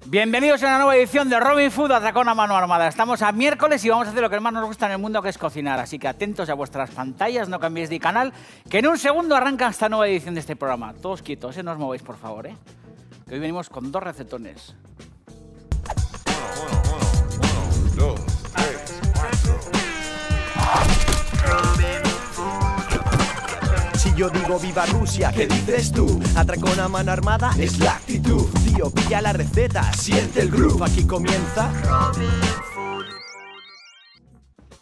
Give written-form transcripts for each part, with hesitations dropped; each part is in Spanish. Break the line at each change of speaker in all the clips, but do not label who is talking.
Bienvenidos a una nueva edición de Robin Food Atracón a Mano Armada. Estamos a miércoles y vamos a hacer lo que más nos gusta en el mundo, que es cocinar. Así que atentos a vuestras pantallas, no cambiéis de canal, que en un segundo arranca esta nueva edición de este programa. Todos quietos, no os movéis, por favor, que hoy venimos con dos recetones.
Uno, dos, tres,
Si yo digo viva Rusia, ¿qué dices tú? Atracón a mano armada es la actitud. Tío, pilla la receta, siente el groove. Aquí comienza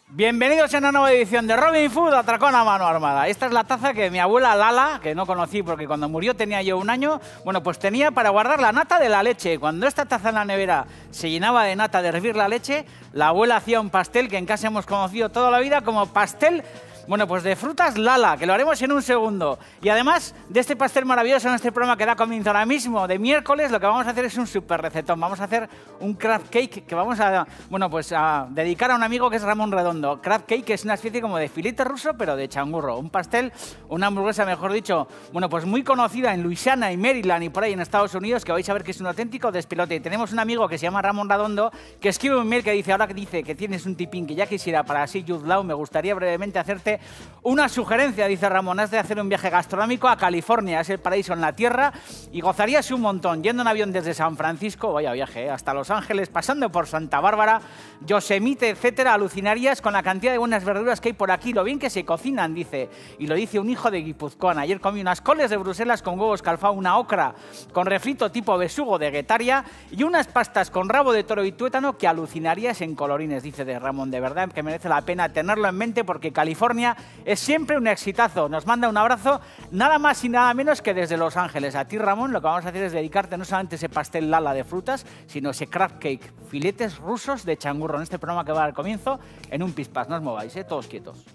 Bienvenidos a una nueva edición de Robin Food Atracón a Mano Armada. Esta es la taza que mi abuela Lala, que no conocí porque cuando murió tenía yo 1 año, bueno, pues tenía para guardar la nata de la leche. Cuando esta taza en la nevera se llenaba de nata de hervir la leche, la abuela hacía un pastel que en casa hemos conocido toda la vida como pastel, bueno, pues de frutas Lala, que lo haremos en un segundo. Y además de este pastel maravilloso en este programa que da comienzo ahora mismo de miércoles, lo que vamos a hacer es un súper recetón. Vamos a hacer un crab cake que vamos a, bueno, pues a dedicar a un amigo que es Ramón Redondo. Crab cake es una especie como de filete ruso, pero de changurro. Un pastel, una hamburguesa, mejor dicho, bueno, pues muy conocida en Luisiana y Maryland y por ahí en Estados Unidos, que vais a ver que es un auténtico despelote. Y tenemos un amigo que se llama Ramón Redondo, que escribe un mail que dice, ahora que dice que tienes un tipín que ya quisiera para así Jude Law, me gustaría brevemente hacerte una sugerencia, dice Ramón, has de hacer un viaje gastronómico a California, es el paraíso en la tierra y gozarías un montón, yendo en avión desde San Francisco, vaya viaje, hasta Los Ángeles, pasando por Santa Bárbara, Yosemite, etcétera, alucinarías con la cantidad de buenas verduras que hay por aquí, lo bien que se cocinan, dice, y lo dice un hijo de Guipuzcoana. Ayer comí unas coles de Bruselas con huevos calfao, una ocra con refrito tipo besugo de Guetaria y unas pastas con rabo de toro y tuétano que alucinarías en colorines, dice de Ramón, de verdad que merece la pena tenerlo en mente porque California es siempre un exitazo. Nos manda un abrazo nada más y nada menos que desde Los Ángeles. A ti, Ramón, lo que vamos a hacer es dedicarte no solamente ese pastel Lala de frutas, sino ese crab cake, filetes rusos de changurro en este programa que va al comienzo en un pispás. No os mováis, todos quietos.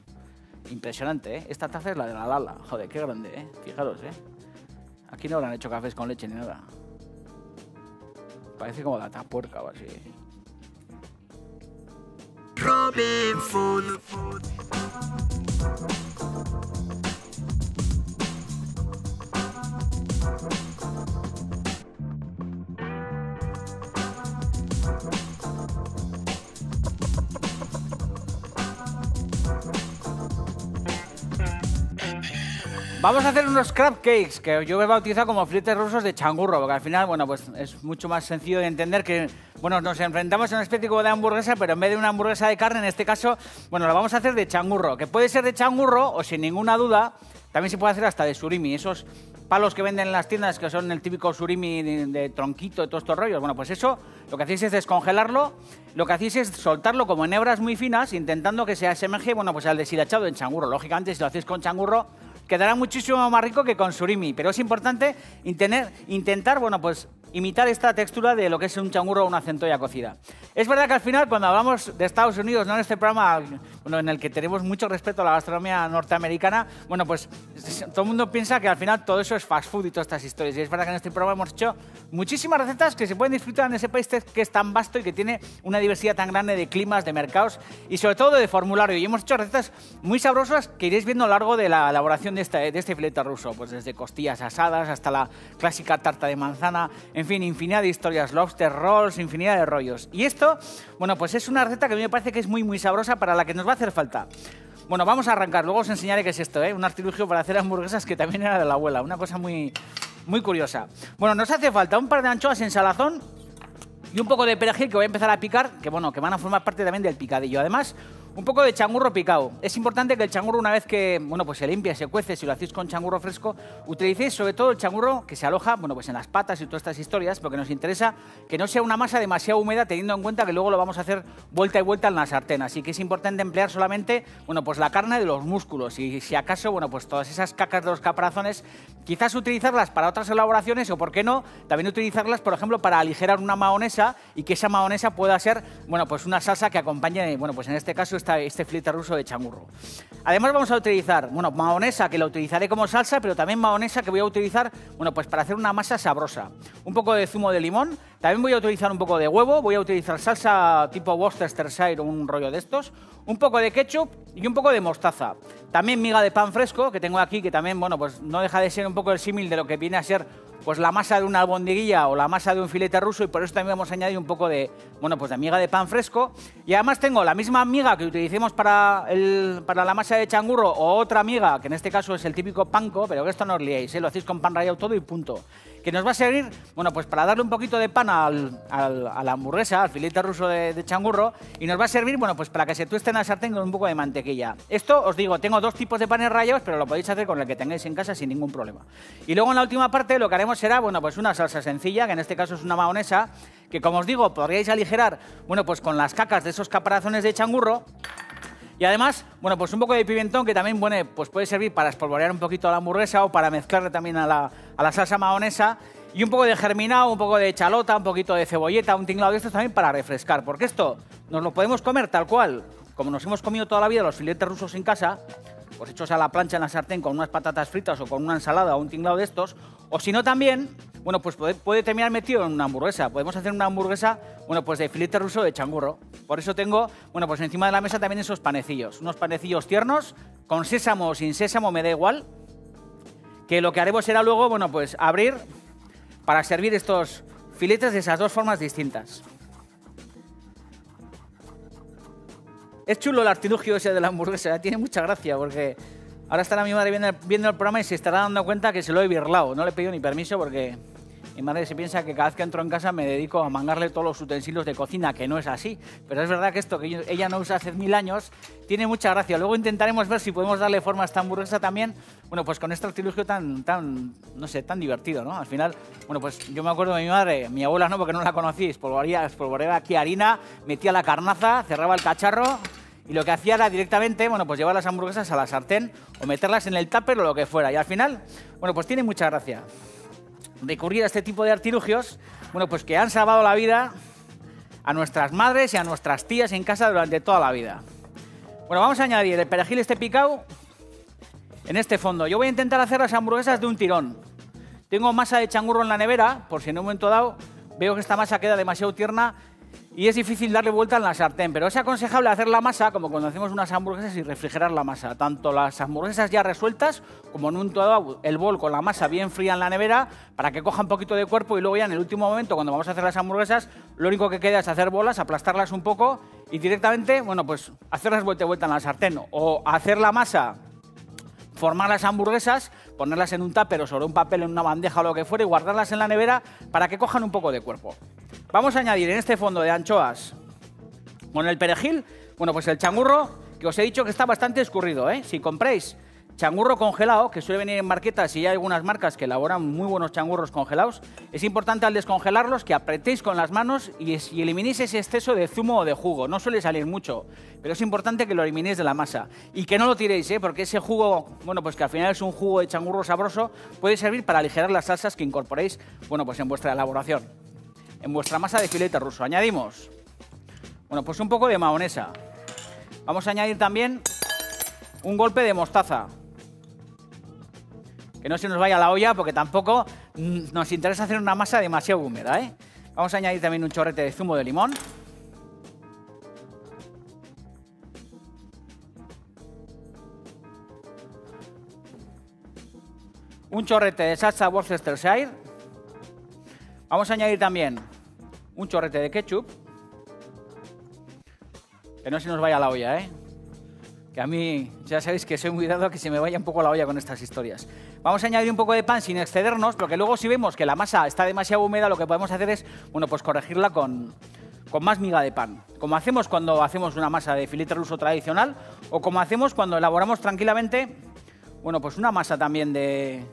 Impresionante, Esta taza es la de la Lala. Joder, qué grande, Fijaros, Aquí no habrán hecho cafés con leche ni nada. Parece como la tapuerca o así.
Robin Food.
Vamos a hacer unos crab cakes, que yo he bautizado como filetes rusos de changurro, porque al final, bueno, pues es mucho más sencillo de entender que, bueno, nos enfrentamos a una especie como de hamburguesa, pero en vez de una hamburguesa de carne, en este caso, bueno, la vamos a hacer de changurro, que puede ser de changurro o sin ninguna duda, también se puede hacer hasta de surimi, esos palos que venden en las tiendas que son el típico surimi de tronquito, de todos estos rollos. Bueno, pues eso, lo que hacéis es descongelarlo, lo que hacéis es soltarlo como en hebras muy finas, intentando que se asemeje, bueno, pues al deshilachado en changurro. Lógicamente, si lo hacéis con changurro, quedará muchísimo más rico que con surimi, pero es importante intentar, bueno, pues imitar esta textura de lo que es un changurro o una centolla cocida. Es verdad que al final, cuando hablamos de Estados Unidos, no en este programa, bueno, en el que tenemos mucho respeto a la gastronomía norteamericana, bueno, pues todo el mundo piensa que al final todo eso es fast food y todas estas historias. Y es verdad que en este programa hemos hecho muchísimas recetas que se pueden disfrutar en ese país que es tan vasto y que tiene una diversidad tan grande de climas, de mercados y sobre todo de formulario. Y hemos hecho recetas muy sabrosas que iréis viendo a lo largo de la elaboración de este filete ruso, pues desde costillas asadas hasta la clásica tarta de manzana, en fin, infinidad de historias, lobster rolls, infinidad de rollos. Y esto, bueno, pues es una receta que a mí me parece que es muy, muy sabrosa para la que nos va a hacer falta. Bueno, vamos a arrancar, luego os enseñaré qué es esto, un artilugio para hacer hamburguesas que también era de la abuela, una cosa muy, muy curiosa. Bueno, nos hace falta un par de anchoas en salazón y un poco de perejil que voy a empezar a picar, que bueno, que van a formar parte también del picadillo. Además, un poco de changurro picado. Es importante que el changurro, una vez que, bueno, pues se limpia, se cuece, si lo hacéis con changurro fresco, utilicéis sobre todo el changurro que se aloja, bueno, pues en las patas y todas estas historias, porque nos interesa que no sea una masa demasiado húmeda, teniendo en cuenta que luego lo vamos a hacer vuelta y vuelta en la sartén. Así que es importante emplear solamente, bueno, pues la carne de los músculos y si acaso, bueno, pues todas esas cacas de los caparazones, quizás utilizarlas para otras elaboraciones o, por qué no, también utilizarlas, por ejemplo, para aligerar una mahonesa y que esa mahonesa pueda ser, bueno, pues una salsa que acompañe, bueno, pues en este caso este filete ruso de changurro. Además vamos a utilizar, bueno, mahonesa que la utilizaré como salsa, pero también mahonesa que voy a utilizar, bueno, pues para hacer una masa sabrosa. Un poco de zumo de limón, también voy a utilizar un poco de huevo, voy a utilizar salsa tipo Worcestershire o un rollo de estos, un poco de ketchup y un poco de mostaza. También miga de pan fresco que tengo aquí, que también, bueno, pues no deja de ser un poco el símil de lo que viene a ser pues la masa de una albondiguilla o la masa de un filete ruso, y por eso también vamos a añadir un poco de, bueno, pues de miga de pan fresco. Y además tengo la misma miga que utilicemos para la masa de changurro, o otra miga, que en este caso es el típico panko, pero que esto no os liéis, lo hacéis con pan rallado todo y punto. Que nos va a servir, bueno, pues para darle un poquito de pan a la hamburguesa, al filete ruso de changurro, y nos va a servir, bueno, pues para que se tueste en la sartén con un poco de mantequilla. Esto, os digo, tengo dos tipos de panes rallados, pero lo podéis hacer con el que tengáis en casa sin ningún problema. Y luego en la última parte lo que haremos será, bueno, pues una salsa sencilla, que en este caso es una mahonesa, que como os digo, podríais aligerar, bueno, pues con las cacas de esos caparazones de changurro. Y además, bueno, pues un poco de pimentón que también, bueno, pues puede servir para espolvorear un poquito la hamburguesa o para mezclarle también a la salsa mahonesa. Y un poco de germinado, un poco de chalota, un poquito de cebolleta, un tinglado de estos también para refrescar. Porque esto nos lo podemos comer tal cual, como nos hemos comido toda la vida los filetes rusos en casa, pues hechos a la plancha en la sartén con unas patatas fritas o con una ensalada o un tinglado de estos. O si no también, bueno, pues puede terminar metido en una hamburguesa. Podemos hacer una hamburguesa, bueno, pues de filete ruso de changurro. Por eso tengo, bueno, pues encima de la mesa también esos panecillos. Unos panecillos tiernos, con sésamo o sin sésamo, me da igual. Que lo que haremos será luego, bueno, pues abrir para servir estos filetes de esas dos formas distintas. Es chulo el artilugio ese de la hamburguesa, tiene mucha gracia porque ahora estará mi madre viendo el programa y se estará dando cuenta que se lo he birlado. No le he pedido ni permiso porque mi madre se piensa que cada vez que entro en casa me dedico a mangarle todos los utensilios de cocina, que no es así. Pero es verdad que esto que ella no usa hace 1000 años tiene mucha gracia. Luego intentaremos ver si podemos darle forma a esta hamburguesa también, bueno, pues con este artilugio no sé, tan divertido, ¿no? Al final, bueno, pues yo me acuerdo de mi madre, mi abuela no, porque no la conocí, espolvoreaba aquí harina, metía la carnaza, cerraba el cacharro y lo que hacía era directamente, bueno, pues llevar las hamburguesas a la sartén o meterlas en el tupper o lo que fuera. Y al final, bueno, pues tiene mucha gracia recurrir a este tipo de artilugios, bueno, pues que han salvado la vida a nuestras madres y a nuestras tías en casa durante toda la vida. Bueno, vamos a añadir el perejil este picado en este fondo. Yo voy a intentar hacer las hamburguesas de un tirón. Tengo masa de changurro en la nevera, por si en un momento dado veo que esta masa queda demasiado tierna y es difícil darle vuelta en la sartén, pero es aconsejable hacer la masa como cuando hacemos unas hamburguesas y refrigerar la masa. Tanto las hamburguesas ya resueltas como en un momento dado el bol con la masa bien fría en la nevera para que coja un poquito de cuerpo y luego ya en el último momento cuando vamos a hacer las hamburguesas lo único que queda es hacer bolas, aplastarlas un poco y directamente, bueno, pues hacerlas vuelta en la sartén o hacer la masa, formar las hamburguesas, ponerlas en un tupper o sobre un papel en una bandeja o lo que fuera y guardarlas en la nevera para que cojan un poco de cuerpo. Vamos a añadir en este fondo de anchoas con el perejil, bueno, pues el changurro, que os he dicho que está bastante escurrido, ¿eh? Si compréis changurro congelado, que suele venir en marquetas y hay algunas marcas que elaboran muy buenos changurros congelados, es importante al descongelarlos que apretéis con las manos y eliminéis ese exceso de zumo o de jugo. No suele salir mucho, pero es importante que lo eliminéis de la masa. Y que no lo tiréis, porque ese jugo, bueno, pues que al final es un jugo de changurro sabroso, puede servir para aligerar las salsas que incorporéis, bueno, pues en vuestra elaboración, en vuestra masa de filete ruso. Añadimos, bueno, pues un poco de mahonesa. Vamos a añadir también un golpe de mostaza. Que no se nos vaya la olla porque tampoco nos interesa hacer una masa demasiado húmeda, ¿eh? Vamos a añadir también un chorrete de zumo de limón. Un chorrete de salsa Worcestershire. Vamos a añadir también un chorrete de ketchup. Que no se nos vaya la olla, ¿eh? Que a mí, ya sabéis que soy muy dado a que se me vaya un poco la olla con estas historias. Vamos a añadir un poco de pan sin excedernos, porque luego si vemos que la masa está demasiado húmeda, lo que podemos hacer es, bueno, pues corregirla con más miga de pan. Como hacemos cuando hacemos una masa de filete ruso tradicional, o como hacemos cuando elaboramos tranquilamente, bueno, pues una masa también de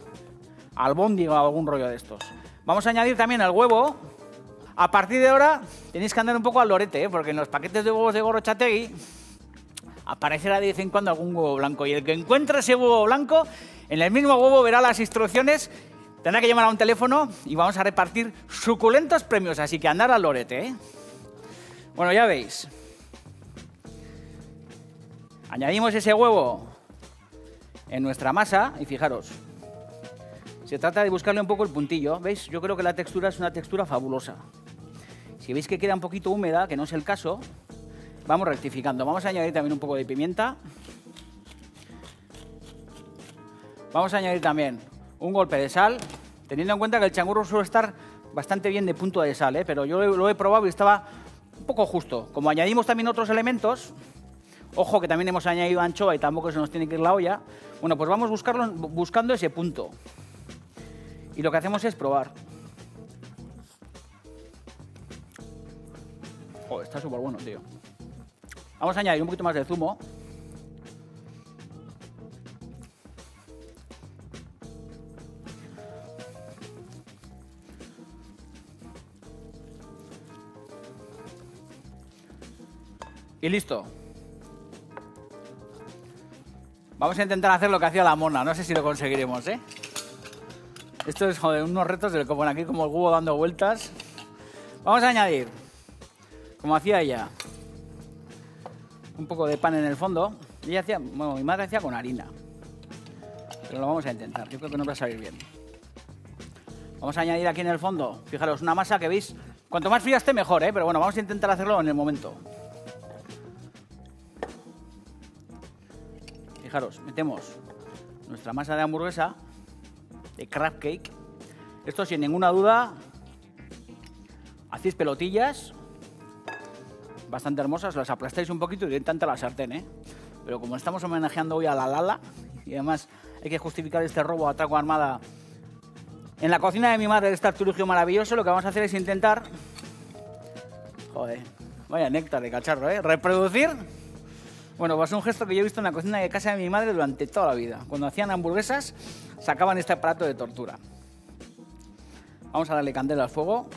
albóndiga o algún rollo de estos. Vamos a añadir también el huevo. A partir de ahora tenéis que andar un poco al lorete, porque en los paquetes de huevos de Gorrotxategi aparecerá de vez en cuando algún huevo blanco. Y el que encuentre ese huevo blanco, en el mismo huevo verá las instrucciones, tendrá que llamar a un teléfono y vamos a repartir suculentos premios. Así que andar al lorete, ¿eh? Bueno, ya veis. Añadimos ese huevo en nuestra masa y fijaros, se trata de buscarle un poco el puntillo. ¿Veis? Yo creo que la textura es una textura fabulosa. Si veis que queda un poquito húmeda, que no es el caso, vamos rectificando. Vamos a añadir también un poco de pimienta. Vamos a añadir también un golpe de sal, Teniendo en cuenta que el changurro suele estar bastante bien de punto de sal, ¿eh? Pero yo lo he probado y estaba un poco justo. Como añadimos también otros elementos, ojo que también hemos añadido anchoa y tampoco se nos tiene que ir la olla, bueno, pues vamos buscando ese punto. Y lo que hacemos es probar. Joder, está súper bueno, tío. Vamos a añadir un poquito más de zumo. Y listo. Vamos a intentar hacer lo que hacía la mona. No sé si lo conseguiremos, ¿eh? Esto es, joder, unos retos del que ponen aquí como el huevo dando vueltas. Vamos a añadir, como hacía ella, un poco de pan en el fondo. Ella hacía, bueno, mi madre hacía con harina. Pero lo vamos a intentar. Yo creo que nos va a salir bien. Vamos a añadir aquí en el fondo, fijaros, una masa que veis. Cuanto más fría esté, mejor, ¿eh? Pero bueno, vamos a intentar hacerlo en el momento. Fijaros, metemos nuestra masa de hamburguesa, de crab cake. Esto sin ninguna duda, hacéis pelotillas bastante hermosas, las aplastáis un poquito y directamente a la sartén, ¿eh? Pero como estamos homenajeando hoy a la Lala, y además hay que justificar este robo a atraco armada en la cocina de mi madre, este artilugio maravilloso, lo que vamos a hacer es intentar... Joder, vaya néctar de cacharro, ¿eh? Reproducir... Bueno, pues un gesto que yo he visto en la cocina de casa de mi madre durante toda la vida. Cuando hacían hamburguesas, sacaban este aparato de tortura. Vamos a darle candela al fuego.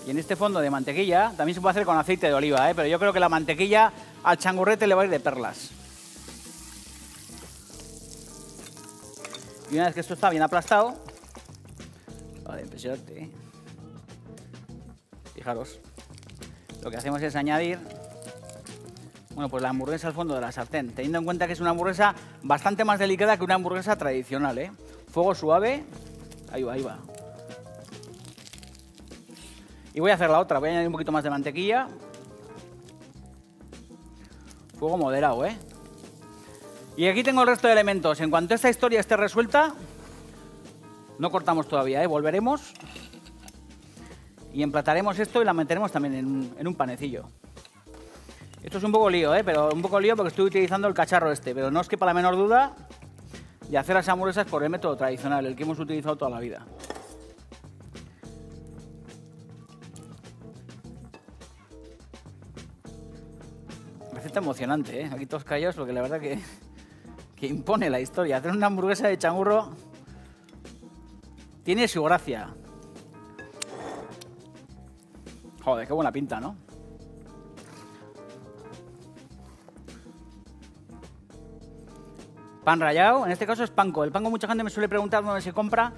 Y en este fondo de mantequilla, también se puede hacer con aceite de oliva, ¿eh? Pero yo creo que la mantequilla al changurrete le va a ir de perlas. Y una vez que esto está bien aplastado... Vale, impresionante, ¿eh? Fijaros, lo que hacemos es añadir, bueno, pues la hamburguesa al fondo de la sartén, teniendo en cuenta que es una hamburguesa bastante más delicada que una hamburguesa tradicional, ¿eh? Fuego suave, ahí va, ahí va. Y voy a hacer la otra, voy a añadir un poquito más de mantequilla. Fuego moderado, ¿eh? Y aquí tengo el resto de elementos. En cuanto esta historia esté resuelta, no cortamos todavía, ¿eh? Volveremos. Y emplataremos esto y la meteremos también en un panecillo. Esto es un poco lío, ¿eh? Pero un poco lío porque estoy utilizando el cacharro este. Pero no os quepa la menor duda de hacer las hamburguesas por el método tradicional, el que hemos utilizado toda la vida. Receta emocionante, ¿eh? Aquí todos callados porque la verdad que impone la historia. Hacer una hamburguesa de changurro tiene su gracia. Joder, qué buena pinta, ¿no? Pan rallado, en este caso es panko. El panko mucha gente me suele preguntar dónde se compra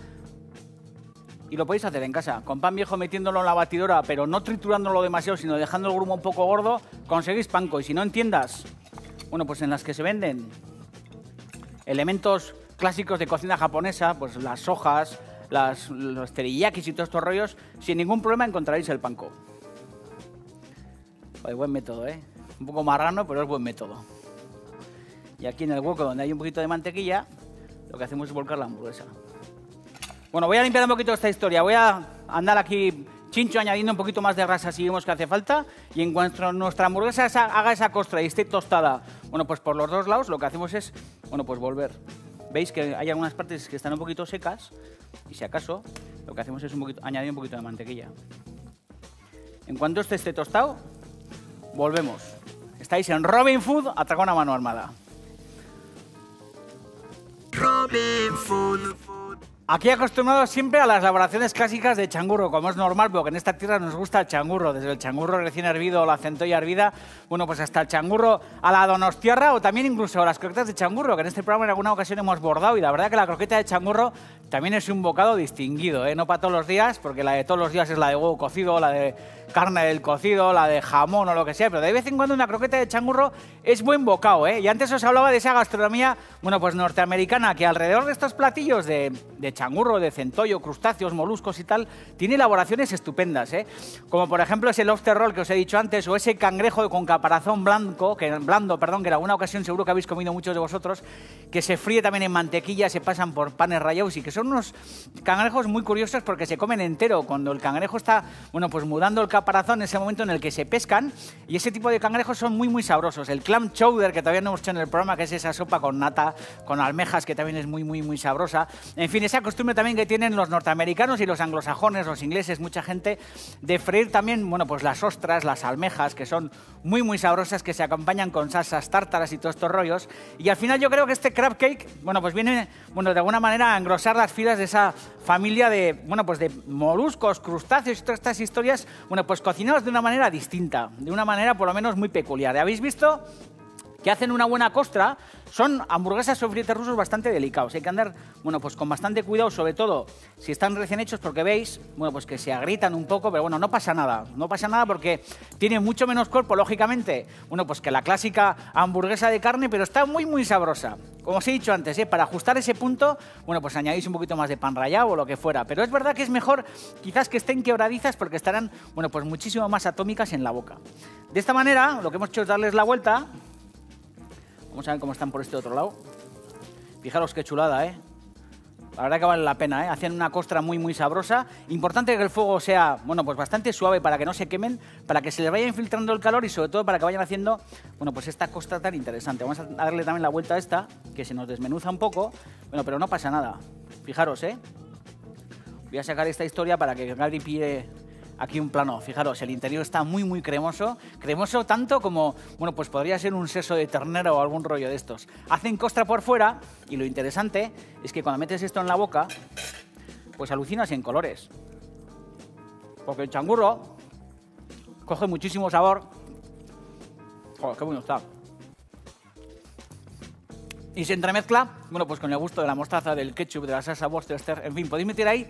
y lo podéis hacer en casa. Con pan viejo metiéndolo en la batidora, pero no triturándolo demasiado, sino dejando el grumo un poco gordo, conseguís panko. Y si no entiendas, bueno, pues en las que se venden elementos clásicos de cocina japonesa, pues las sojas, los teriyakis y todos estos rollos, sin ningún problema encontraréis el panko. Joder, buen método, ¿eh? Un poco marrano, pero es buen método. Y aquí en el hueco donde hay un poquito de mantequilla, lo que hacemos es volcar la hamburguesa. Bueno, voy a limpiar un poquito esta historia. Voy a andar aquí chincho añadiendo un poquito más de grasa si vemos que hace falta. Y en cuanto nuestra hamburguesa haga esa costra y esté tostada, bueno, pues por los dos lados lo que hacemos es, bueno, pues volver. Veis que hay algunas partes que están un poquito secas y si acaso lo que hacemos es añadir un poquito de mantequilla. En cuanto este esté tostado, volvemos. Estáis en Robin Food, atracón a mano armada.
Robin Food.
Aquí acostumbrados siempre a las elaboraciones clásicas de changurro, como es normal, porque en esta tierra nos gusta el changurro, desde el changurro recién hervido o la centolla hervida, bueno, pues hasta el changurro a la donostiarra o también incluso las croquetas de changurro, que en este programa en alguna ocasión hemos bordado y la verdad que la croqueta de changurro también es un bocado distinguido, ¿eh? No para todos los días, porque la de todos los días es la de huevo cocido, la de carne del cocido, la de jamón o lo que sea, pero de vez en cuando una croqueta de changurro es buen bocado, ¿eh? Y antes os hablaba de esa gastronomía, bueno, pues norteamericana, que alrededor de estos platillos de changurro, de centollo, crustáceos, moluscos y tal, tiene elaboraciones estupendas, ¿eh? Como por ejemplo ese lobster roll que os he dicho antes, o ese cangrejo con caparazón blando, que en alguna ocasión seguro que habéis comido muchos de vosotros, que se fríe también en mantequilla, se pasan por panes rallados y que son unos cangrejos muy curiosos porque se comen entero. Cuando el cangrejo está, bueno, pues mudando el caparazón, en ese momento en el que se pescan, y ese tipo de cangrejos son muy, muy sabrosos. El clam chowder, que todavía no hemos hecho en el programa, que es esa sopa con nata, con almejas, que también es muy, muy, muy sabrosa. En fin, esa costumbre también que tienen los norteamericanos y los anglosajones, los ingleses, mucha gente, de freír también, bueno, pues las ostras, las almejas, que son muy, muy sabrosas, que se acompañan con salsas tártaras y todos estos rollos. Y al final yo creo que este crab cake, bueno, pues viene, bueno, de alguna manera a engrosar las filas de esa familia de, bueno, pues de moluscos, crustáceos y todas estas historias, bueno, pues cocinados de una manera distinta, de una manera por lo menos muy peculiar. ¿Habéis visto que hacen una buena costra? Son hamburguesas o filetes rusos bastante delicados. Hay que andar, bueno, pues con bastante cuidado, sobre todo si están recién hechos, porque veis, bueno, pues que se agrietan un poco, pero bueno, no pasa nada. No pasa nada porque tiene mucho menos cuerpo, lógicamente, bueno, pues que la clásica hamburguesa de carne, pero está muy, muy sabrosa. Como os he dicho antes, para ajustar ese punto, bueno, pues añadís un poquito más de pan rallado o lo que fuera. Pero es verdad que es mejor quizás que estén quebradizas porque estarán, bueno, pues muchísimo más atómicas en la boca. De esta manera, lo que hemos hecho es darles la vuelta. Vamos a ver cómo están por este otro lado. Fijaros qué chulada, ¿eh? La verdad que vale la pena, ¿eh? Hacen una costra muy, muy sabrosa. Importante que el fuego sea, bueno, pues bastante suave para que no se quemen, para que se les vaya infiltrando el calor y sobre todo para que vayan haciendo, bueno, pues esta costra tan interesante. Vamos a darle también la vuelta a esta, que se nos desmenuza un poco. Bueno, pero no pasa nada. Fijaros, ¿eh? Voy a sacar esta historia para que Gabri pille aquí un plano. Fijaros, el interior está muy, muy cremoso. Cremoso tanto como, bueno, pues podría ser un seso de ternera o algún rollo de estos. Hacen costra por fuera y lo interesante es que cuando metes esto en la boca, pues alucinas en colores. Porque el changurro coge muchísimo sabor. Joder, qué bueno está. Y se entremezcla, bueno, pues con el gusto de la mostaza, del ketchup, de la salsa Worcester. En fin, podéis meter ahí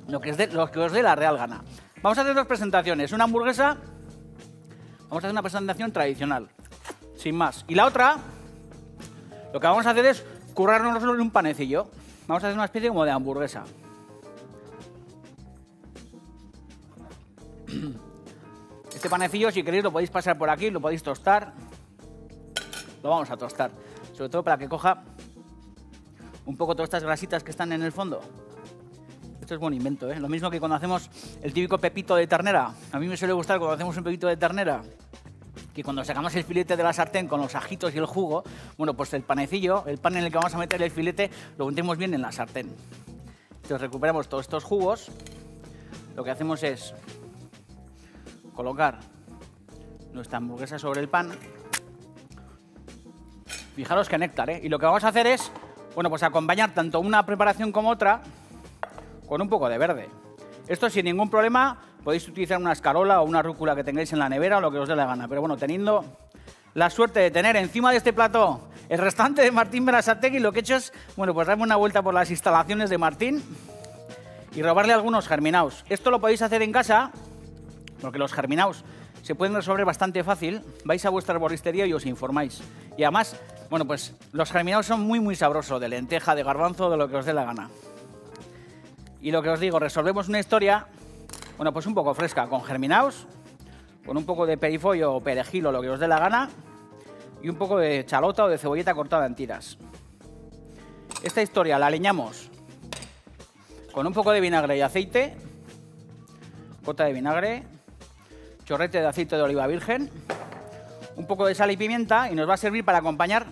lo que os dé la real gana. Vamos a hacer dos presentaciones. Una hamburguesa, vamos a hacer una presentación tradicional, sin más. Y la otra, lo que vamos a hacer es currarnos en un panecillo. Vamos a hacer una especie como de hamburguesa. Este panecillo, si queréis, lo podéis pasar por aquí, lo podéis tostar. Lo vamos a tostar, sobre todo para que coja un poco todas estas grasitas que están en el fondo. Esto es buen invento, ¿eh? Lo mismo que cuando hacemos el típico pepito de ternera. A mí me suele gustar cuando hacemos un pepito de ternera, que cuando sacamos el filete de la sartén con los ajitos y el jugo, bueno, pues el panecillo, el pan en el que vamos a meter el filete, lo untemos bien en la sartén. Entonces recuperamos todos estos jugos. Lo que hacemos es colocar nuestra hamburguesa sobre el pan. Fijaros qué néctar, ¿eh? Y lo que vamos a hacer es, bueno, pues acompañar tanto una preparación como otra con un poco de verde. Esto sin ningún problema podéis utilizar una escarola o una rúcula que tengáis en la nevera o lo que os dé la gana. Pero bueno, teniendo la suerte de tener encima de este plató el restaurante de Martín Berasategui, lo que he hecho es, bueno, pues darme una vuelta por las instalaciones de Martín y robarle algunos germinaos. Esto lo podéis hacer en casa porque los germinaos se pueden resolver bastante fácil. Vais a vuestra herboristería y os informáis. Y además, bueno, pues los germinaos son muy, muy sabrosos, de lenteja, de garbanzo, de lo que os dé la gana. Y lo que os digo, resolvemos una historia, bueno, pues un poco fresca, con germinaos, con un poco de perifollo o perejil o lo que os dé la gana, y un poco de chalota o de cebolleta cortada en tiras. Esta historia la aliñamos con un poco de vinagre y aceite, gota de vinagre, chorrete de aceite de oliva virgen, un poco de sal y pimienta, y nos va a servir para acompañar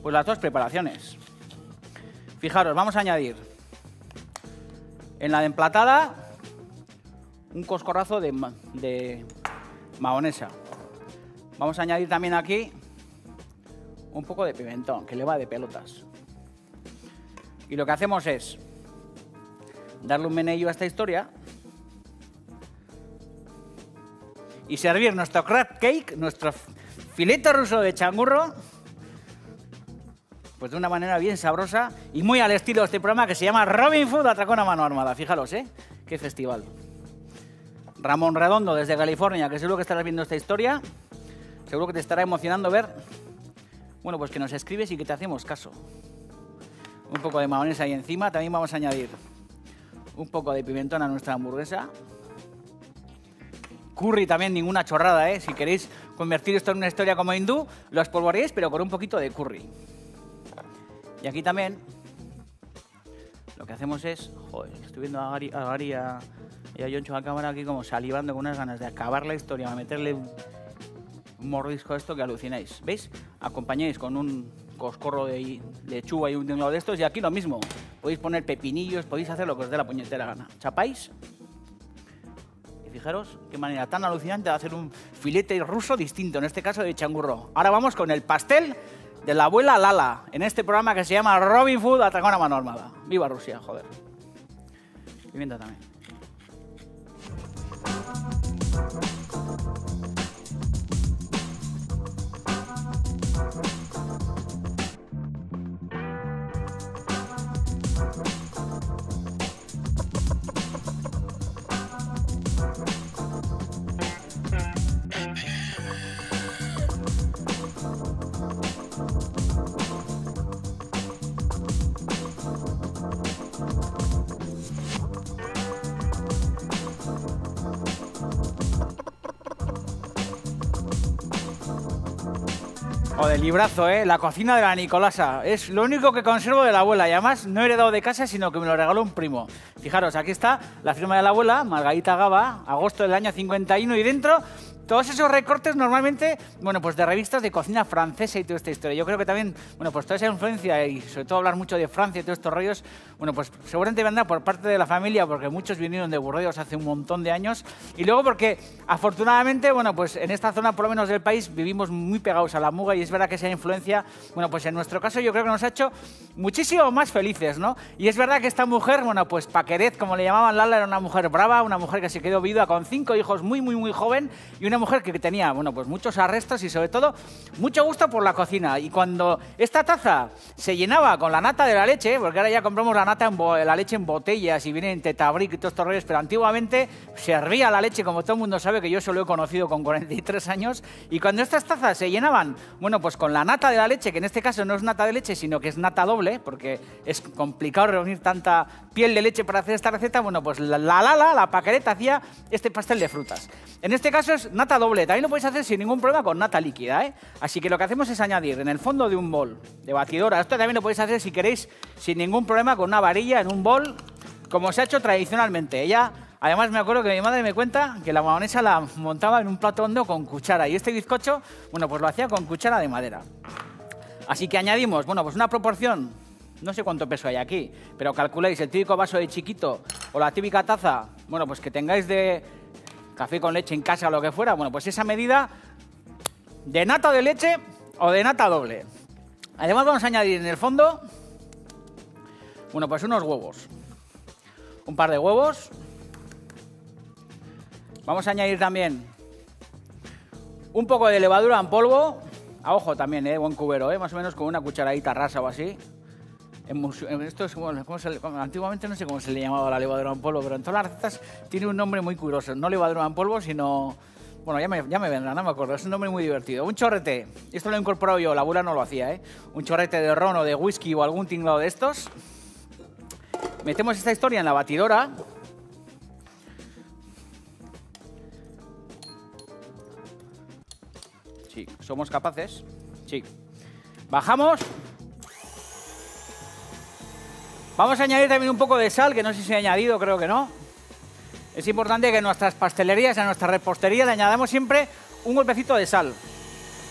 pues las dos preparaciones. Fijaros, vamos a añadir en la de emplatada un coscorrazo de mahonesa. Vamos a añadir también aquí un poco de pimentón, que le va de pelotas. Y lo que hacemos es darle un meneillo a esta historia y servir nuestro crab cake, nuestro filete ruso de changurro, pues de una manera bien sabrosa y muy al estilo de este programa que se llama Robin Food Atracón a Mano Armada. Fijaros, qué festival. Ramón Redondo desde California, que seguro que estarás viendo esta historia. Seguro que te estará emocionando ver, bueno, pues que nos escribes y que te hacemos caso. Un poco de mayonesa ahí encima. También vamos a añadir un poco de pimentón a nuestra hamburguesa. Curry también, ninguna chorrada, ¿eh? Si queréis convertir esto en una historia como hindú, lo espolvoreáis, pero con un poquito de curry. Y aquí también lo que hacemos es... Joder, estoy viendo a Gary y a Yoncho a cámara aquí como salivando con unas ganas de acabar la historia, a meterle un mordisco a esto que alucináis. ¿Veis? Acompañáis con un coscorro de lechuga y un tinglado de estos, y aquí lo mismo. Podéis poner pepinillos, podéis hacer lo que os dé la puñetera gana. Chapáis. Y fijaros qué manera tan alucinante de hacer un filete ruso distinto, en este caso de changurro. Ahora vamos con el pastel de la abuela Lala, en este programa que se llama Robin Food Atracón a Mano Armada. ¡Viva Rusia, joder! Pimienta también. Joder, librazo, ¿eh? La cocina de la Nicolasa. Es lo único que conservo de la abuela. Y además no he heredado de casa, sino que me lo regaló un primo. Fijaros, aquí está la firma de la abuela, Margarita Gaba, agosto del año 51. Y dentro, todos esos recortes normalmente, bueno, pues de revistas de cocina francesa y toda esta historia. Yo creo que también, bueno, pues toda esa influencia y sobre todo hablar mucho de Francia y todos estos rollos, bueno, pues seguramente vendrá por parte de la familia, porque muchos vinieron de Burdeos hace un montón de años. Y luego porque, afortunadamente, bueno, pues en esta zona, por lo menos del país, vivimos muy pegados a la muga y es verdad que esa influencia, bueno, pues en nuestro caso yo creo que nos ha hecho muchísimo más felices, ¿no? Y es verdad que esta mujer, bueno, pues Paqueret, como le llamaban, Lala, era una mujer brava, una mujer que se quedó viuda con 5 hijos muy joven y una mujer que tenía, bueno, pues muchos arrestos y sobre todo mucho gusto por la cocina. Y cuando esta taza se llenaba con la nata de la leche, porque ahora ya compramos la leche en botellas y viene en tetabric y todos estos rollos, pero antiguamente se hervía la leche, como todo el mundo sabe, que yo eso lo he conocido con 43 años, y cuando estas tazas se llenaban, bueno, pues con la nata de la leche, que en este caso no es nata de leche, sino que es nata doble, porque es complicado reunir tanta piel de leche para hacer esta receta, bueno, pues la Paqueret hacía este pastel de frutas. En este caso es nata doble. También lo podéis hacer sin ningún problema con nata líquida, ¿eh? Así que lo que hacemos es añadir en el fondo de un bol de batidora. Esto también lo podéis hacer si queréis sin ningún problema con una varilla en un bol, como se ha hecho tradicionalmente. Ella, además me acuerdo que mi madre me cuenta que la mayonesa la montaba en un plato hondo con cuchara y este bizcocho, bueno, pues lo hacía con cuchara de madera. Así que añadimos, bueno, pues una proporción, no sé cuánto peso hay aquí, pero calculéis el típico vaso de chiquito o la típica taza, bueno, pues que tengáis de café con leche en casa o lo que fuera, bueno, pues esa medida de nata de leche o de nata doble. Además vamos a añadir en el fondo, bueno, pues unos huevos. Un par de huevos. Vamos a añadir también un poco de levadura en polvo. A ojo también, buen cubero, más o menos con una cucharadita rasa o así. Esto es, bueno, antiguamente no sé cómo se le llamaba la levadura en polvo, pero en todas las recetas tiene un nombre muy curioso. No levadura en polvo, sino... Bueno, ya me vendrá, no me acuerdo. Es un nombre muy divertido. Un chorrete. Esto lo he incorporado yo, la abuela no lo hacía, Un chorrete de ron o de whisky o algún tinglado de estos. Metemos esta historia en la batidora. Sí, somos capaces. Sí. Bajamos. Vamos a añadir también un poco de sal, que no sé si se ha añadido, creo que no. Es importante que en nuestras pastelerías, en nuestra repostería, le añadamos siempre un golpecito de sal.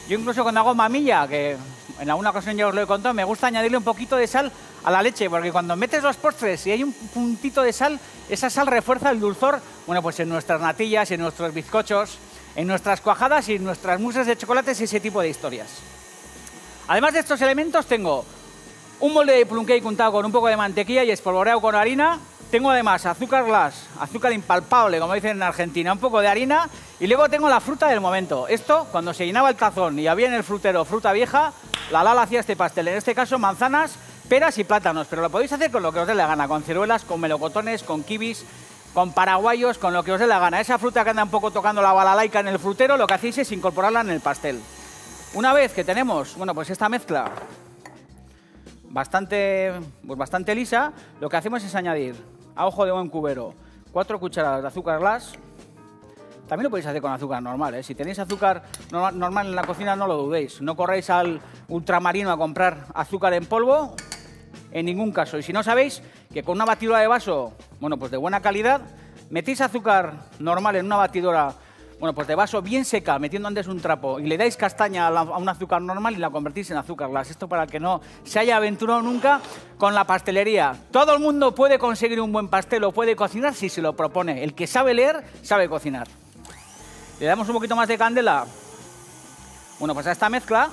Yo incluso cuando hago mamilla, que en alguna ocasión ya os lo he contado, me gusta añadirle un poquito de sal a la leche, porque cuando metes los postres y hay un puntito de sal, esa sal refuerza el dulzor, bueno, pues en nuestras natillas, en nuestros bizcochos, en nuestras cuajadas y en nuestras muses de chocolates y ese tipo de historias. Además de estos elementos tengo un molde de plum cake untado con un poco de mantequilla y espolvoreado con harina. Tengo además azúcar glass, azúcar impalpable, como dicen en Argentina, un poco de harina. Y luego tengo la fruta del momento. Esto, cuando se llenaba el tazón y había en el frutero fruta vieja, La Lala hacía este pastel. En este caso, manzanas, peras y plátanos. Pero lo podéis hacer con lo que os dé la gana. Con ciruelas, con melocotones, con kibis, con paraguayos, con lo que os dé la gana. Esa fruta que anda un poco tocando la balalaica en el frutero, lo que hacéis es incorporarla en el pastel. Una vez que tenemos, bueno, pues esta mezcla bastante lisa, lo que hacemos es añadir a ojo de buen cubero 4 cucharadas de azúcar glass. También lo podéis hacer con azúcar normal, ¿eh? Si tenéis azúcar normal en la cocina, no lo dudéis. No corréis al ultramarino a comprar azúcar en polvo, en ningún caso. Y si no sabéis que con una batidora de vaso, bueno, pues de buena calidad, metéis azúcar normal en una batidora, bueno, pues de vaso bien seca, metiendo antes un trapo, y le dais castaña a un azúcar normal y la convertís en azúcar glass. Esto para que no se haya aventurado nunca con la pastelería. Todo el mundo puede conseguir un buen pastel o puede cocinar si se lo propone. El que sabe leer, sabe cocinar. Le damos un poquito más de candela. Bueno, pues a esta mezcla,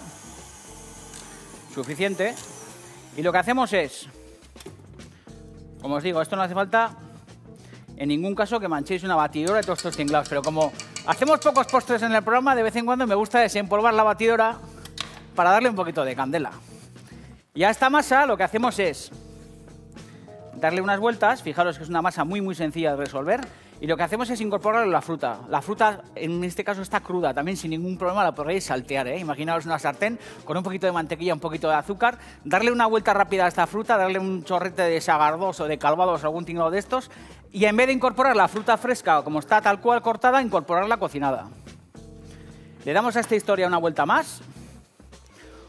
suficiente. Y lo que hacemos es, como os digo, esto no hace falta en ningún caso que manchéis una batidora de todos estos tinglados, pero como hacemos pocos postres en el programa, de vez en cuando me gusta desempolvar la batidora para darle un poquito de candela. Y a esta masa lo que hacemos es darle unas vueltas. Fijaros que es una masa muy muy sencilla de resolver. Y lo que hacemos es incorporarle la fruta. La fruta, en este caso, está cruda. También sin ningún problema la podréis saltear, ¿eh? Imaginaos una sartén con un poquito de mantequilla, un poquito de azúcar. Darle una vuelta rápida a esta fruta, darle un chorrete de sagardos o de calvados o algún tinglado de estos. Y en vez de incorporar la fruta fresca, como está tal cual cortada, incorporarla cocinada. Le damos a esta historia una vuelta más.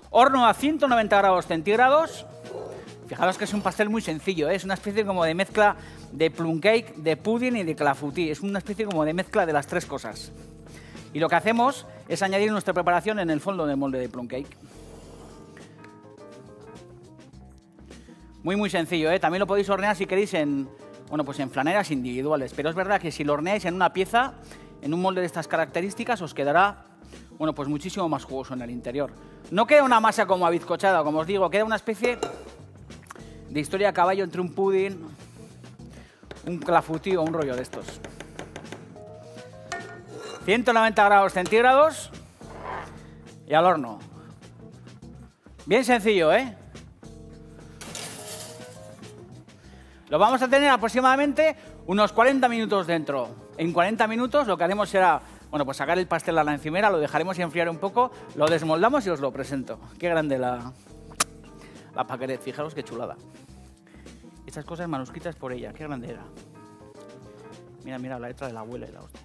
Horno a 190 grados centígrados. Fijaros que es un pastel muy sencillo, ¿eh? Es una especie como de mezcla de plum cake, de pudding y de clafoutis. Es una especie como de mezcla de las tres cosas. Y lo que hacemos es añadir nuestra preparación en el fondo del molde de plum cake. Muy muy sencillo, ¿eh? También lo podéis hornear si queréis en, bueno, pues en flaneras individuales. Pero es verdad que si lo horneáis en una pieza, en un molde de estas características, os quedará, bueno, pues muchísimo más jugoso en el interior. No queda una masa como abizcochada, como os digo, queda una especie de historia a caballo entre un pudding, un clafoutis o un rollo de estos. 190 grados centígrados y al horno. Bien sencillo, ¿eh? Lo vamos a tener aproximadamente unos 40 minutos dentro. En 40 minutos lo que haremos será, bueno, pues sacar el pastel a la encimera, lo dejaremos enfriar un poco, lo desmoldamos y os lo presento. Qué grande la paqueret, fijaros qué chulada. Estas cosas manuscritas por ella, qué grande era. Mira, mira, la letra de la abuela y la hostia.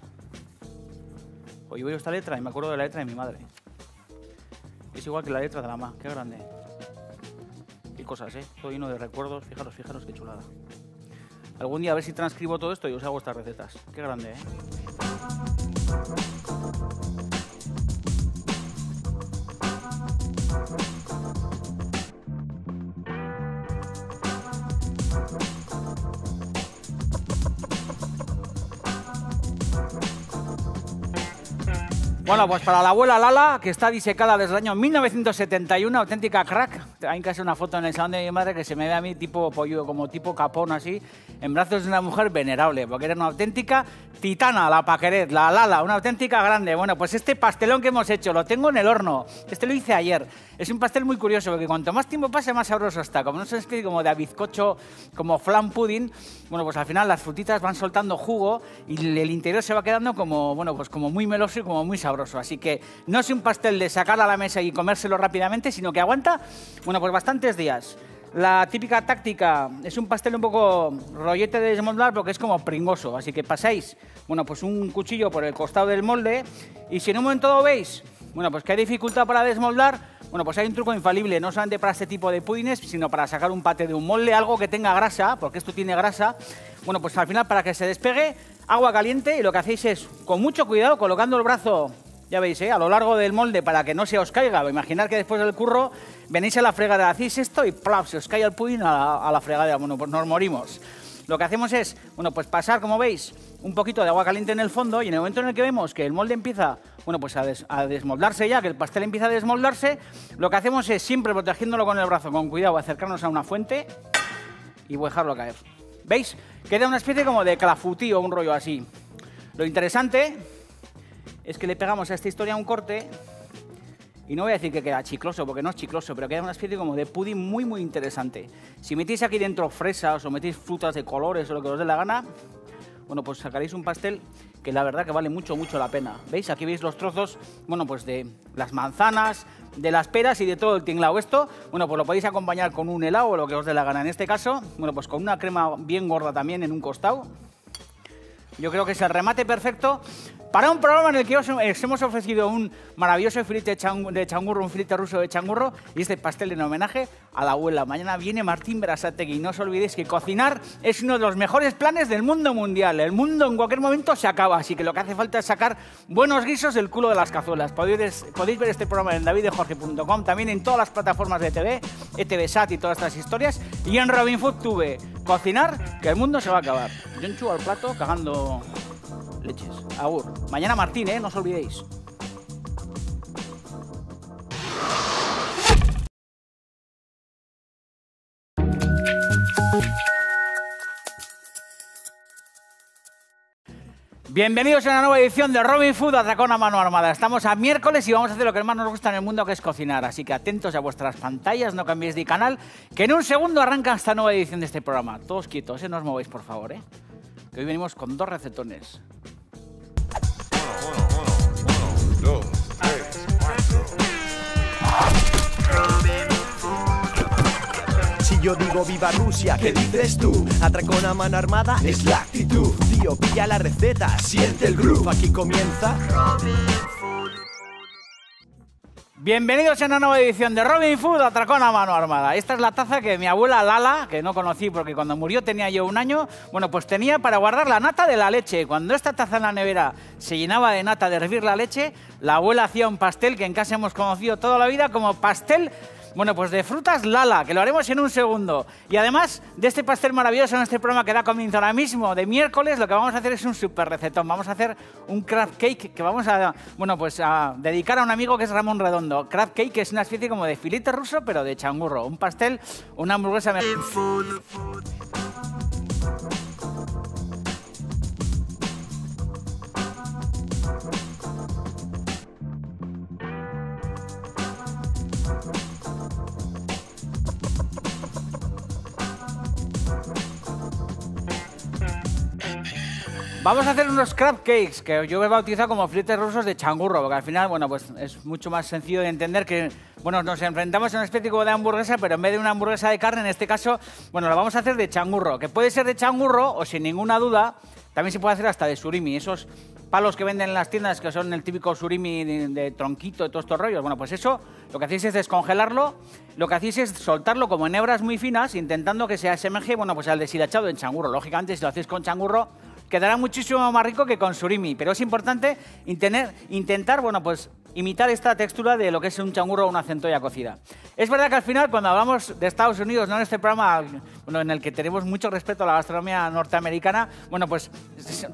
Hoy veo esta letra y me acuerdo de la letra de mi madre. Es igual que la letra de la mamá, qué grande. Qué cosas, ¿eh? Todo lleno de recuerdos, fijaros, fijaros qué chulada. Algún día a ver si transcribo todo esto y os hago estas recetas. Qué grande, ¿eh? Bueno, pues para la abuela Lala, que está disecada desde el año 1971, auténtica crack. Hay que hacer una foto en el salón de mi madre que se me ve a mí tipo pollo, como tipo capón así, en brazos de una mujer venerable, porque era una auténtica titana, la paqueret, la Lala, una auténtica grande. Bueno, pues este pastelón que hemos hecho, lo tengo en el horno. Este lo hice ayer. Es un pastel muy curioso, porque cuanto más tiempo pase, más sabroso está. Como no es una especie como de bizcocho, como flan pudding, bueno, pues al final las frutitas van soltando jugo y el interior se va quedando como, bueno, pues como muy meloso y como muy sabroso. Así que no es un pastel de sacar a la mesa y comérselo rápidamente, sino que aguanta, bueno, pues bastantes días. La típica táctica es un pastel un poco rollete de desmoldar porque es como pringoso. Así que pasáis, bueno, pues un cuchillo por el costado del molde y si en un momento dado veis, bueno, pues que hay dificultad para desmoldar, bueno, pues hay un truco infalible, no solamente para este tipo de pudines, sino para sacar un paté de un molde, algo que tenga grasa, porque esto tiene grasa. Bueno, pues al final para que se despegue, agua caliente y lo que hacéis es, con mucho cuidado, colocando el brazo, ya veis, a lo largo del molde para que no se os caiga. Imaginad que después del curro venís a la fregadera, hacéis esto y ¡plaf! Se os cae el pudín a la fregadera. Bueno, pues nos morimos. Lo que hacemos es, bueno, pues pasar, como veis, un poquito de agua caliente en el fondo y en el momento en el que vemos que el molde empieza, bueno, pues a desmoldarse ya, que el pastel empieza a desmoldarse, lo que hacemos es, siempre protegiéndolo con el brazo, con cuidado, acercarnos a una fuente y dejarlo caer. ¿Veis? Queda una especie como de clafoutis o un rollo así. Lo interesante es que le pegamos a esta historia un corte Y no voy a decir que queda chicloso, porque no es chicloso, pero queda una especie como de pudding muy, muy interesante. Si metéis aquí dentro fresas o metéis frutas de colores o lo que os dé la gana, bueno, pues sacaréis un pastel que la verdad que vale mucho, mucho la pena. ¿Veis? Aquí veis los trozos, bueno, pues de las manzanas, de las peras y de todo el tinglao. Esto, bueno, pues lo podéis acompañar con un helado o lo que os dé la gana. En este caso, bueno, pues con una crema bien gorda también en un costado. Yo creo que es el remate perfecto para un programa en el que os hemos ofrecido un maravilloso filete de changurro, un filete ruso de changurro y este pastel en homenaje a la abuela. Mañana viene Martín Berasategui y no os olvidéis que cocinar es uno de los mejores planes del mundo mundial. El mundo en cualquier momento se acaba, así que lo que hace falta es sacar buenos guisos del culo de las cazuelas. Podéis ver este programa en davidejorge.com, también en todas las plataformas de TV, ETVSat y todas estas historias, y en Robin Food TV. Cocinar, que el mundo se va a acabar. Yo enchugo al plato cagando leches. Agur. Mañana Martín, no os olvidéis. Bienvenidos a una nueva edición de Robin Food Atracón a Mano Armada. Estamos a miércoles y vamos a hacer lo que más nos gusta en el mundo, que es cocinar. Así que atentos a vuestras pantallas, no cambiéis de canal, que en un segundo arranca esta nueva edición de este programa. Todos quietos, no os movéis, por favor, que hoy venimos con 2 recetones.
1, 2, 3, 4.
Si yo digo viva Rusia, ¿qué dices tú? Atracón a mano armada es la actitud. Tío, pilla la receta, siente el groove. Aquí comienza
Bienvenidos a una nueva edición de Robin Food Atracón a Mano Armada. Esta es la taza que mi abuela Lala, que no conocí porque cuando murió tenía yo 1 año, bueno, pues tenía para guardar la nata de la leche. Cuando esta taza en la nevera se llenaba de nata de hervir la leche, la abuela hacía un pastel que en casa hemos conocido toda la vida como pastel, bueno, pues de frutas Lala, que lo haremos en un segundo. Y además de este pastel maravilloso en este programa que da comienzo ahora mismo de miércoles, lo que vamos a hacer es un súper recetón. Vamos a hacer un crab cake que vamos a, bueno, pues a dedicar a un amigo que es Ramón Redondo. Crab cake es una especie como de filete ruso, pero de changurro. Un pastel, una hamburguesa... Vamos a hacer unos crab cakes, que yo he bautizado como filetes rusos de changurro, porque al final, bueno, pues es mucho más sencillo de entender que, bueno, nos enfrentamos a una especie como de hamburguesa, pero en vez de una hamburguesa de carne, en este caso, bueno, la vamos a hacer de changurro, que puede ser de changurro o sin ninguna duda, también se puede hacer hasta de surimi, esos palos que venden en las tiendas que son el típico surimi de tronquito, de todos estos rollos. Bueno, pues eso, lo que hacéis es descongelarlo, lo que hacéis es soltarlo como en hebras muy finas, intentando que se asemeje, bueno, pues al deshilachado en changurro. Lógicamente, si lo hacéis con changurro, quedará muchísimo más rico que con surimi, pero es importante intentar, bueno, pues imitar esta textura de lo que es un changurro o una centolla cocida. Es verdad que al final, cuando hablamos de Estados Unidos, no en este programa, bueno, en el que tenemos mucho respeto a la gastronomía norteamericana, bueno, pues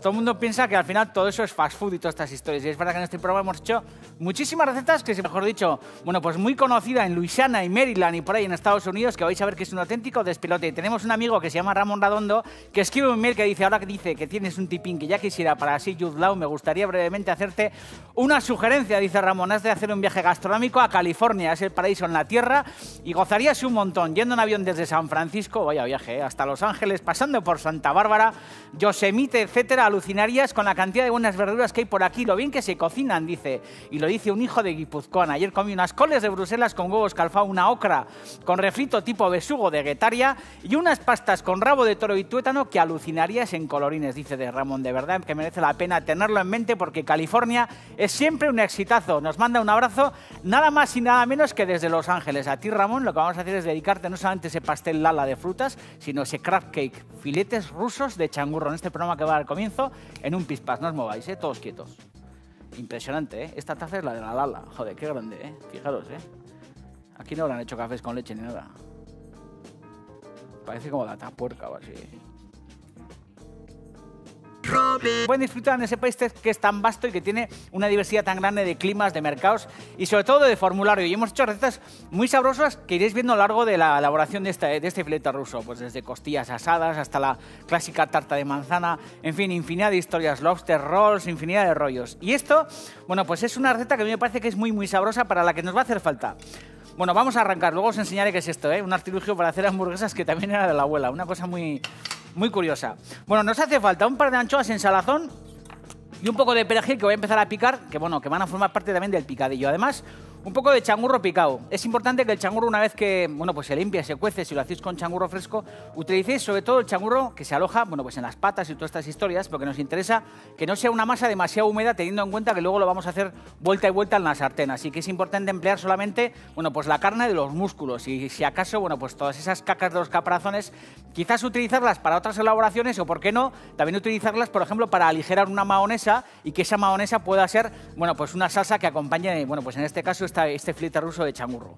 todo el mundo piensa que al final todo eso es fast food y todas estas historias. Y es verdad que en este programa hemos hecho muchísimas recetas que, mejor dicho, bueno, pues muy conocida en Luisiana y Maryland y por ahí en Estados Unidos, que vais a ver que es un auténtico despelote. Y tenemos un amigo que se llama Ramón Redondo, que escribe un mail que dice, ahora que dice que tienes un tipín que ya quisiera para así Jude Law, me gustaría brevemente hacerte una sugerencia, dice Ramón, has de hacer un viaje gastronómico a California, es el paraíso en la tierra y gozarías un montón, yendo en avión desde San Francisco, vaya viaje, hasta Los Ángeles, pasando por Santa Bárbara, Yosemite, etcétera, alucinarías con la cantidad de buenas verduras que hay por aquí, lo bien que se cocinan, dice, y lo dice un hijo de Guipuzcoana. Ayer comí unas coles de Bruselas con huevos calfao, una ocra con refrito tipo besugo de Guetaria y unas pastas con rabo de toro y tuétano que alucinarías en colorines, dice de Ramón. De verdad que merece la pena tenerlo en mente porque California es siempre un exitazo. Nos manda un abrazo nada más y nada menos que desde Los Ángeles. A ti, Ramón, lo que vamos a hacer es dedicarte no solamente ese pastel Lala de frutas, sino ese crab cake, filetes rusos de changurro en este programa que va al comienzo en un pispás. No os mováis, todos quietos. Impresionante, Esta taza es la de la Lala. Joder, qué grande, Fijaros, Aquí no habrán hecho cafés con leche ni nada. Parece como la tapuerca o así. Pueden disfrutar en ese país que es tan vasto y que tiene una diversidad tan grande de climas, de mercados y sobre todo de formulario. Y hemos hecho recetas muy sabrosas que iréis viendo a lo largo de la elaboración de este filete ruso, pues desde costillas asadas hasta la clásica tarta de manzana, en fin, infinidad de historias, lobster rolls, infinidad de rollos. Y esto, bueno, pues es una receta que a mí me parece que es muy, muy sabrosa para la que nos va a hacer falta. Bueno, vamos a arrancar, luego os enseñaré qué es esto, un artilugio para hacer hamburguesas que también era de la abuela, una cosa muy, muy curiosa. Bueno, nos hace falta un par de anchoas en salazón y un poco de perejil que voy a empezar a picar, que bueno, que van a formar parte también del picadillo. Además, un poco de changurro picado. Es importante que el changurro, una vez que bueno, pues se limpia, se cuece, si lo hacéis con changurro fresco, utilicéis sobre todo el changurro que se aloja bueno, pues en las patas y todas estas historias, porque nos interesa que no sea una masa demasiado húmeda, teniendo en cuenta que luego lo vamos a hacer vuelta y vuelta en la sartén. Así que es importante emplear solamente bueno, pues la carne de los músculos y si acaso bueno, pues todas esas cacas de los caparazones, quizás utilizarlas para otras elaboraciones o, por qué no, también utilizarlas, por ejemplo, para aligerar una mahonesa y que esa mahonesa pueda ser bueno, pues una salsa que acompañe, bueno, pues en este caso este filete ruso de changurro.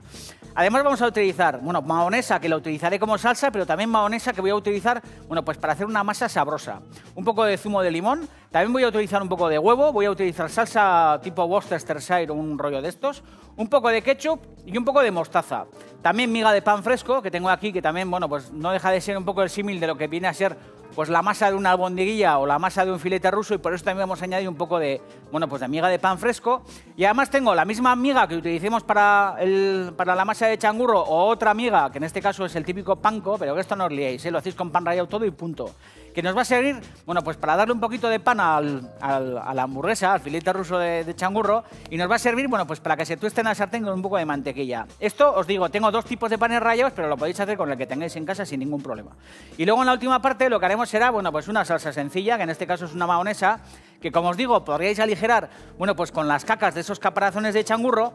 Además vamos a utilizar, bueno, mahonesa que la utilizaré como salsa, pero también mahonesa que voy a utilizar, bueno, pues para hacer una masa sabrosa. Un poco de zumo de limón, también voy a utilizar un poco de huevo, voy a utilizar salsa tipo Worcestershire o un rollo de estos, un poco de ketchup y un poco de mostaza. También miga de pan fresco que tengo aquí, que también, bueno, pues no deja de ser un poco el símil de lo que viene a ser pues la masa de una albondiguilla o la masa de un filete ruso, y por eso también vamos a añadir un poco de, bueno, pues de miga de pan fresco. Y además tengo la misma miga que utilicemos para la masa de changurro o otra miga, que en este caso es el típico panko, pero que esto no os liéis, lo hacéis con pan rallado todo y punto. Que nos va a servir, bueno, pues para darle un poquito de pan a la hamburguesa, al filete ruso de changurro, y nos va a servir, bueno, pues para que se tueste en la sartén con un poco de mantequilla. Esto, os digo, tengo dos tipos de panes rallados, pero lo podéis hacer con el que tengáis en casa sin ningún problema. Y luego en la última parte lo que haremos será, bueno, pues una salsa sencilla, que en este caso es una mahonesa, que como os digo, podríais aligerar, bueno, pues con las cacas de esos caparazones de changurro.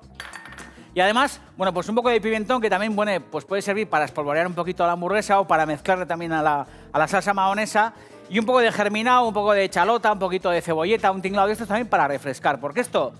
Y además, bueno, pues un poco de pimentón que también, bueno, pues puede servir para espolvorear un poquito la hamburguesa o para mezclarle también a la salsa mahonesa. Y un poco de germinado, un poco de chalota, un poquito de cebolleta, un tinglado de estos también para refrescar. Porque esto